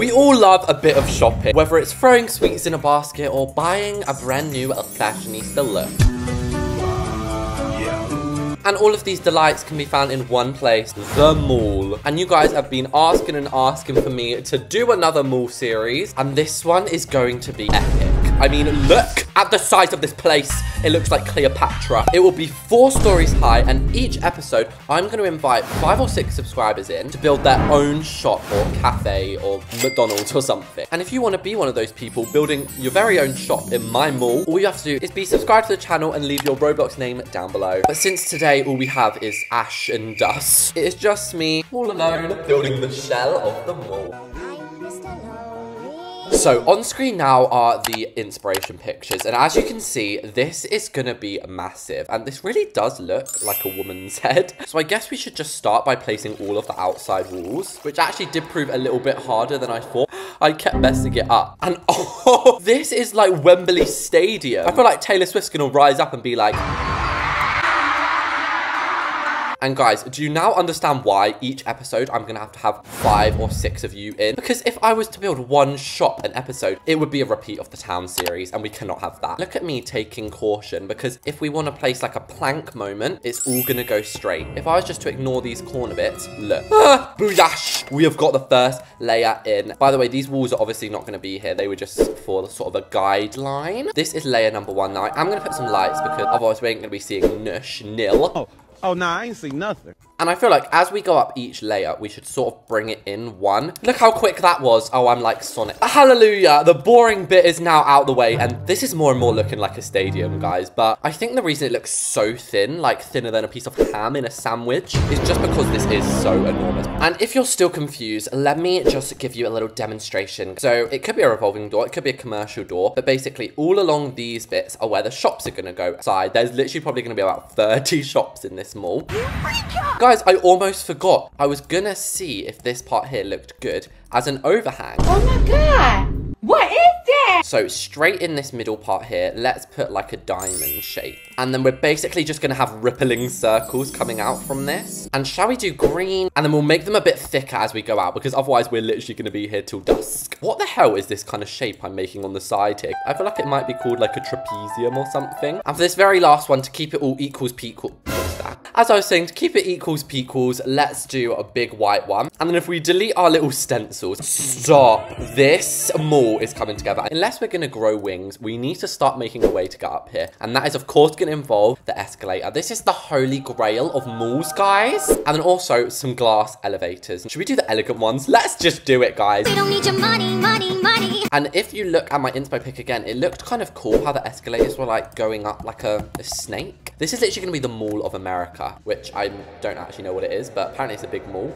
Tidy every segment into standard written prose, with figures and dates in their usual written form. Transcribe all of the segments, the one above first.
We all love a bit of shopping, whether it's throwing sweets in a basket or buying a brand new fashionista look. And all of these delights can be found in one place, the mall. And you guys have been asking and asking for me to do another mall series, and this one is going to be epic. I mean, look at the size of this place. It looks like Cleopatra. It will be 4 stories high, and each episode, I'm going to invite 5 or 6 subscribers in to build their own shop or cafe or McDonald's or something. And if you want to be one of those people building your very own shop in my mall, all you have to do is be subscribed to the channel and leave your Roblox name down below. But since today, all we have is ash and dust, it is just me all alone building the shell of the mall. So on screen now are the inspiration pictures, and as you can see, this is gonna be massive, and this really does look like a woman's head. So I guess we should just start by placing all of the outside walls, which actually did prove a little bit harder than I thought. I kept messing it up, and oh, this is like Wembley Stadium. I feel like Taylor Swift's gonna rise up and be like... And guys, do you now understand why each episode I'm gonna have to have 5 or 6 of you in? Because if I was to build one shop an episode, it would be a repeat of the town series, and we cannot have that. Look at me taking caution, because if we want to place like a plank moment, it's all gonna go straight. If I was just to ignore these corner bits, look. Ah, booyash! We have got the first layer in. By the way, these walls are obviously not gonna be here. They were just for sort of a guideline. This is layer number 1 now. I'm gonna put some lights because otherwise we ain't gonna be seeing nil. Oh, nah, I ain't seen nothing. And I feel like as we go up each layer, we should sort of bring it in one. Look how quick that was. Oh, I'm like Sonic. Hallelujah. The boring bit is now out the way. And this is more and more looking like a stadium, guys. But I think the reason it looks so thin, like thinner than a piece of ham in a sandwich, is just because this is so enormous. And if you're still confused, let me just give you a little demonstration. So it could be a revolving door. It could be a commercial door. But basically, all along these bits are where the shops are going to go outside. There's literally probably going to be about 30 shops in this mall. Guys, I almost forgot. I was gonna see if this part here looked good as an overhang. Oh my god! What is that? So straight in this middle part here, let's put like a diamond shape. And then we're basically just gonna have rippling circles coming out from this. And shall we do green? And then we'll make them a bit thicker as we go out, because otherwise we're literally gonna be here till dusk. What the hell is this kind of shape I'm making on the side here? I feel like it might be called like a trapezium or something. And for this very last one, to keep it all equals pequals. As I was saying, to keep it equals pequals, let's do a big white one. And then if we delete our little stencils, stop. This mall is coming together. Unless we're going to grow wings, we need to start making a way to get up here. And that is, of course, going to involve the escalator. This is the holy grail of malls, guys. And then also some glass elevators. Should we do the elegant ones? Let's just do it, guys. We don't need your money, money, money. And if you look at my inspo pic again, it looked kind of cool how the escalators were like going up like a snake. This is literally going to be the Mall of America, which I don't actually know what it is, but apparently it's a big mall.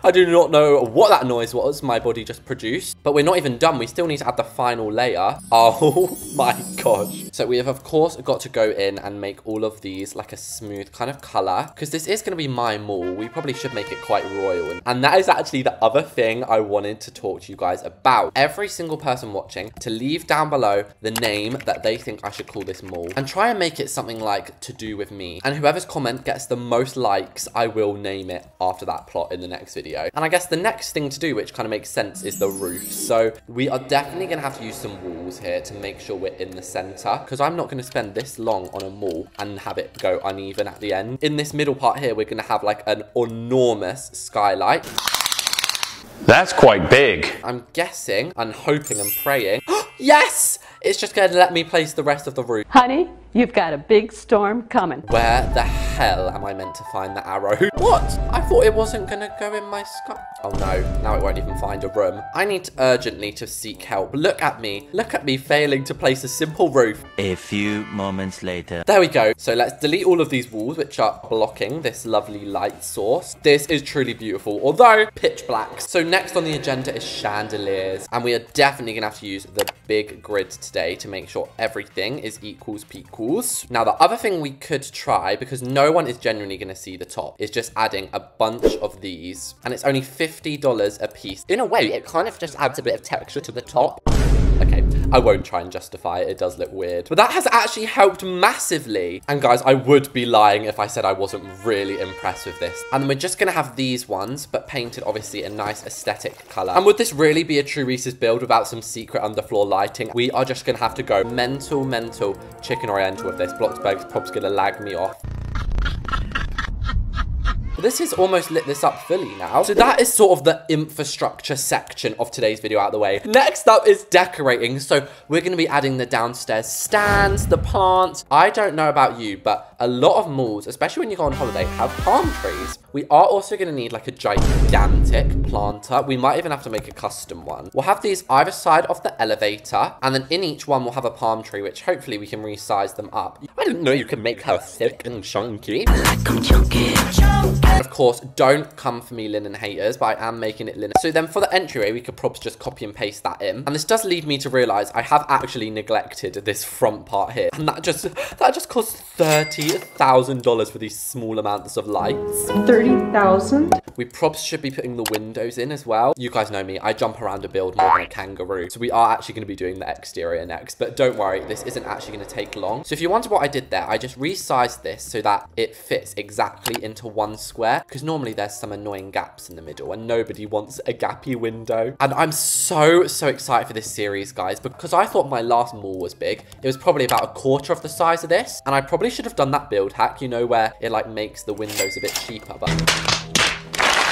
I do not know what that noise was my body just produced, but we're not even done. We still need to add the final layer. Oh my gosh. So we have, of course, got to go in and make all of these like a smooth kind of color, because this is going to be my mall. We probably should make it quite royal. And that is actually the other thing I wanted to talk to you guys about. Every single person watching to leave down below the name that they think I should call this mall, and try and make it something like to do with me. And whoever's comment gets the most likes, I will name it after that plot in the next video. And I guess the next thing to do, which kind of makes sense, is the roof. So we are definitely going to have to use some walls here to make sure we're in the center, because I'm not going to spend this long on a mall and have it go uneven at the end. In this middle part here, we're going to have like an enormous skylight. That's quite big. I'm guessing and hoping and praying. Yes! It's just going to let me place the rest of the roof. Honey, you've got a big storm coming. Where the hell am I meant to find the arrow? What? I thought it wasn't going to go in my sky. Oh no, now it won't even find a room. I need urgently to seek help. Look at me failing to place a simple roof. A few moments later. There we go. So let's delete all of these walls, which are blocking this lovely light source. This is truly beautiful, although pitch black. So next on the agenda is chandeliers. And we are definitely going to have to use the big grid today to make sure everything is equals pequals. Now, the other thing we could try, because no one is genuinely going to see the top, is just adding a bunch of these. And it's only $50 a piece. In a way, it kind of just adds a bit of texture to the top. Okay, I won't try and justify it. It does look weird. But that has actually helped massively. And guys, I would be lying if I said I wasn't really impressed with this. And we're just going to have these ones, but painted obviously a nice aesthetic color. And would this really be a true Reese's build without some secret underfloor lighting? We are just going to have to go mental chicken oriental with this. Bloxburg's probably going to lag me off. This has almost lit this up fully now. So that is sort of the infrastructure section of today's video out of the way. Next up is decorating. So we're going to be adding the downstairs stands, the plants. I don't know about you, but a lot of malls, especially when you go on holiday, have palm trees. We are also going to need like a gigantic planter. We might even have to make a custom one. We'll have these either side of the elevator, and then in each one we'll have a palm tree, which hopefully we can resize them up. I didn't know you could make her thick and chunky. I like them chunky. And of course, don't come for me linen haters, but I am making it linen. So then for the entryway, we could probably just copy and paste that in. And this does lead me to realize I have actually neglected this front part here. And that just costs $30,000 for these small amounts of lights. 30,000? We probably should be putting the windows in as well. You guys know me, I jump around a build more than a kangaroo. So we are actually going to be doing the exterior next. But don't worry, this isn't actually going to take long. So if you wonder what I did there, I just resized this so that it fits exactly into one square. Because normally there's some annoying gaps in the middle and nobody wants a gappy window. And I'm so excited for this series, guys, because I thought my last mall was big. It was probably about a quarter of the size of this. And I probably should have done that build hack, you know, where it like makes the windows a bit cheaper. But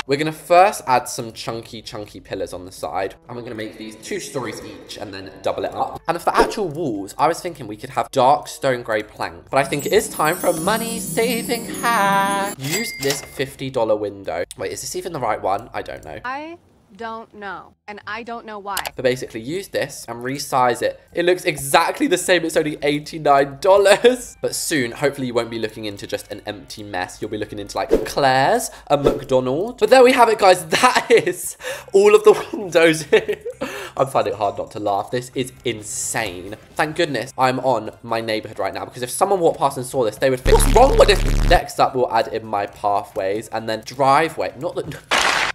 we're going to first add some chunky pillars on the side. And we're going to make these 2 stories each and then double it up. And for the actual walls, I was thinking we could have dark stone grey plank. But I think it is time for a money-saving hack. Use this $50 window. Wait, is this even the right one? I don't know. I don't know, and I don't know why. But basically use this and resize it. It looks exactly the same. It's only $89. But soon, hopefully you won't be looking into just an empty mess. You'll be looking into like Claire's, a McDonald's. But there we have it, guys. That is all of the windows here. I'm finding it hard not to laugh. This is insane. Thank goodness I'm on my neighborhood right now, because if someone walked past and saw this, they would think, what's wrong with this? Next up, we'll add in my pathways and then driveway. Not the...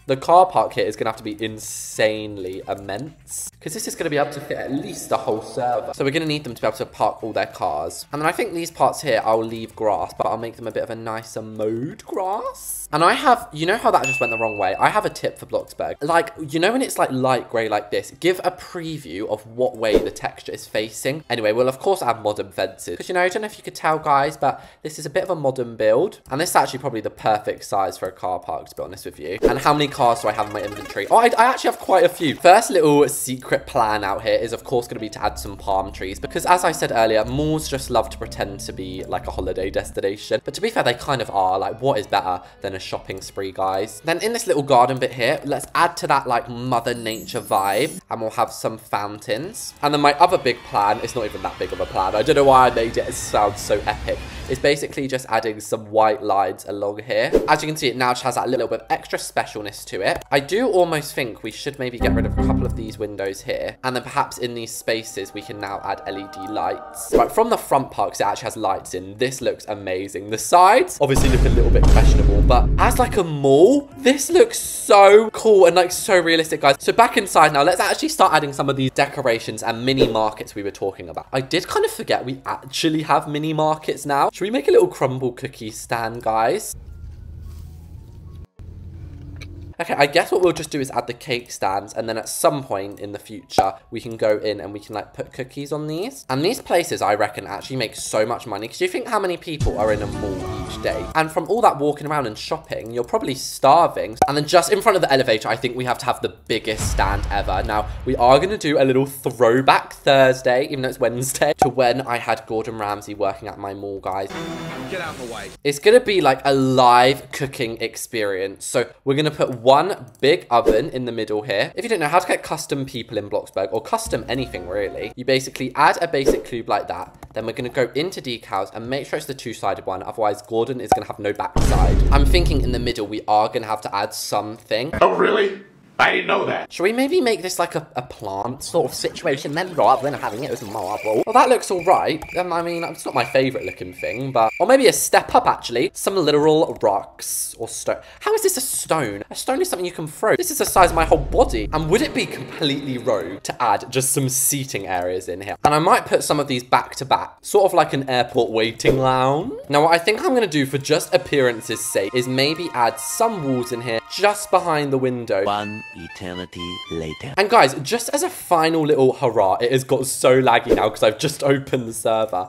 The car park here is going to have to be insanely immense, because this is going to be able to fit at least the whole server. So we're going to need them to be able to park all their cars. And then I think these parts here, I'll leave grass, but I'll make them a bit of a nicer mowed grass. And I have, you know how that just went the wrong way? I have a tip for Bloxburg. Like, you know when it's like light grey like this, give a preview of what way the texture is facing. Anyway, we'll of course add modern fences. Because, you know, I don't know if you could tell, guys, but this is a bit of a modern build. And this is actually probably the perfect size for a car park, to be honest with you. And how many cars do I have in my inventory? Oh, I actually have quite a few. First little secret plan out here is, of course, going to be to add some palm trees. Because as I said earlier, malls just love to pretend to be like a holiday destination. But to be fair, they kind of are. Like, what is better than a shopping spree, guys? Then in this little garden bit here, let's add to that like Mother Nature vibe, and we'll have some fountains. And then my other big plan, it's not even that big of a plan, I don't know why I made it sound so epic, is basically just adding some white lines along here. As you can see, it now just has that little bit of extra specialness to it. I do almost think we should maybe get rid of a couple of these windows here, and then perhaps in these spaces we can now add LED lights. Right, from the front part, because it actually has lights in, this looks amazing. The sides obviously look a little bit questionable, but as like a mall, this looks so cool and like so realistic, guys. So back inside now, let's actually start adding some of these decorations and mini markets we were talking about. I did kind of forget we actually have mini markets now. Should we make a little crumble cookie stand, guys? Okay, I guess what we'll just do is add the cake stands, and then at some point in the future, we can go in and we can like put cookies on these. And these places, I reckon, actually make so much money, because you think how many people are in a mall each day? And from all that walking around and shopping, you're probably starving. And then just in front of the elevator, I think we have to have the biggest stand ever. Now, we are going to do a little throwback Thursday, even though it's Wednesday, to when I had Gordon Ramsay working at my mall, guys. Get out the way. It's going to be like a live cooking experience. So we're going to put one big oven in the middle here. If you don't know how to get custom people in Bloxburg, or custom anything really, you basically add a basic cube like that. Then we're going to go into decals and make sure it's the two-sided one. Otherwise, Gordon is going to have no backside. I'm thinking in the middle, we are going to have to add something. Oh, really? I didn't know that. Should we maybe make this like a plant sort of situation then, rather than having it as marble? Well, that looks all right. I mean, it's not my favorite looking thing, but... Or maybe a step up, actually. Some literal rocks or stone. How is this a stone? A stone is something you can throw. This is the size of my whole body. And would it be completely rogue to add just some seating areas in here? And I might put some of these back to back, sort of like an airport waiting lounge. Now, what I think I'm going to do for just appearance's sake is maybe add some walls in here just behind the window. One eternity later. And guys, just as a final little hurrah, it has got so laggy now because I've just opened the server.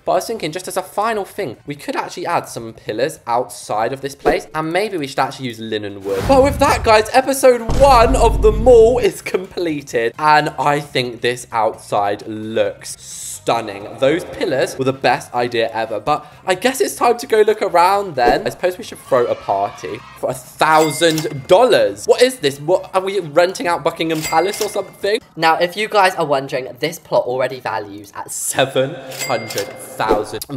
But I was thinking, just as a final thing, we could actually add some pillars outside of this place, and maybe we should actually use linen wood. But with that, guys, episode 1 of the mall is completed, and I think this outside looks stunning. Those pillars were the best idea ever, but I guess it's time to go look around then. I suppose we should throw a party for $1,000. What is this? What are we renting out Buckingham Palace or something? Now, if you guys are wondering, this plot already values at $700,000.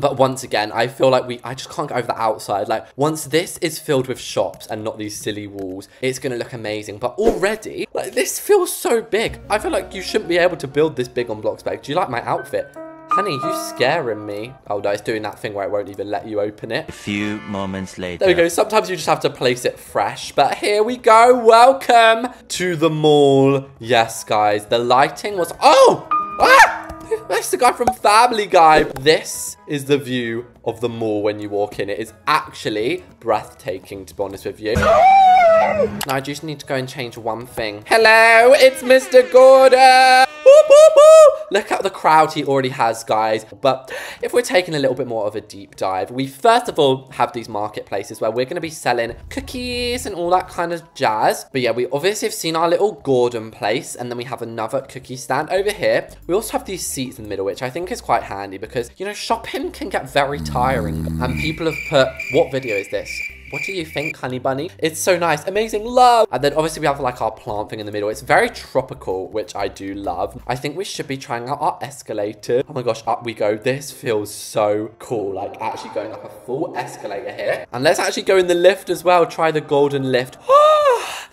But once again, I feel like I just can't get over the outside. Like, once this is filled with shops and not these silly walls, it's gonna look amazing. But already, like, this feels so big. I feel like you shouldn't be able to build this big on Bloxburg. Do you like my outfit? Honey, you scaring me. Oh no, it's doing that thing where it won't even let you open it. A few moments later. There we go. Sometimes you just have to place it fresh. But here we go. Welcome to the mall. Yes, guys. The lighting was... Oh! Ah! That's the guy from Family Guy. This is the view of the mall when you walk in. It is actually breathtaking, to be honest with you. Now, I just need to go and change one thing. Hello, it's Mr. Gordon. Woo, woo, woo. Look at the crowd he already has, guys. But if we're taking a little bit more of a deep dive, we first of all have these marketplaces where we're going to be selling cookies and all that kind of jazz. But yeah, we obviously have seen our little Gordon place, and then we have another cookie stand over here. We also have these seats in the middle, which I think is quite handy because, you know, shopping can get very tiring. And people have put, what video is this? What do you think, honey bunny? It's so nice. Amazing love. And then obviously we have like our plant thing in the middle. It's very tropical, which I do love. I think we should be trying out our escalator. Oh my gosh, up we go. This feels so cool. Like actually going up a full escalator here. And let's actually go in the lift as well. Try the golden lift.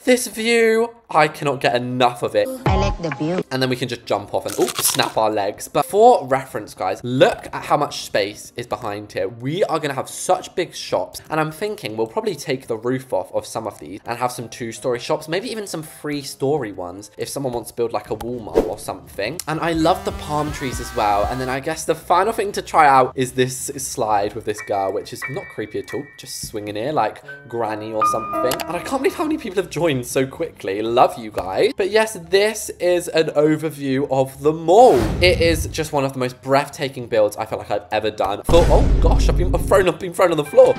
This view, I cannot get enough of it. I like the view. And then we can just jump off and snap our legs. But for reference, guys, look at how much space is behind here. We are going to have such big shops. And I'm thinking we'll probably take the roof off of some of these and have some 2-story shops, maybe even some 3-story ones if someone wants to build like a Walmart or something. And I love the palm trees as well. And then I guess the final thing to try out is this slide with this girl, which is not creepy at all. Just swinging here like Granny or something. And I can't believe how many people have joined so quickly. Love you guys. But yes, this is an overview of the mall. It is just one of the most breathtaking builds I feel like I've ever done. Oh gosh, I've been thrown on the floor.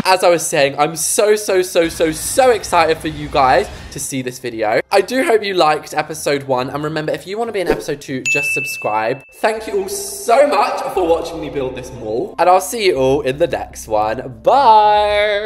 As I was saying, I'm so excited for you guys to see this video. I do hope you liked episode 1. And remember, if you want to be in episode 2, just subscribe. Thank you all so much for watching me build this mall. And I'll see you all in the next one. Bye.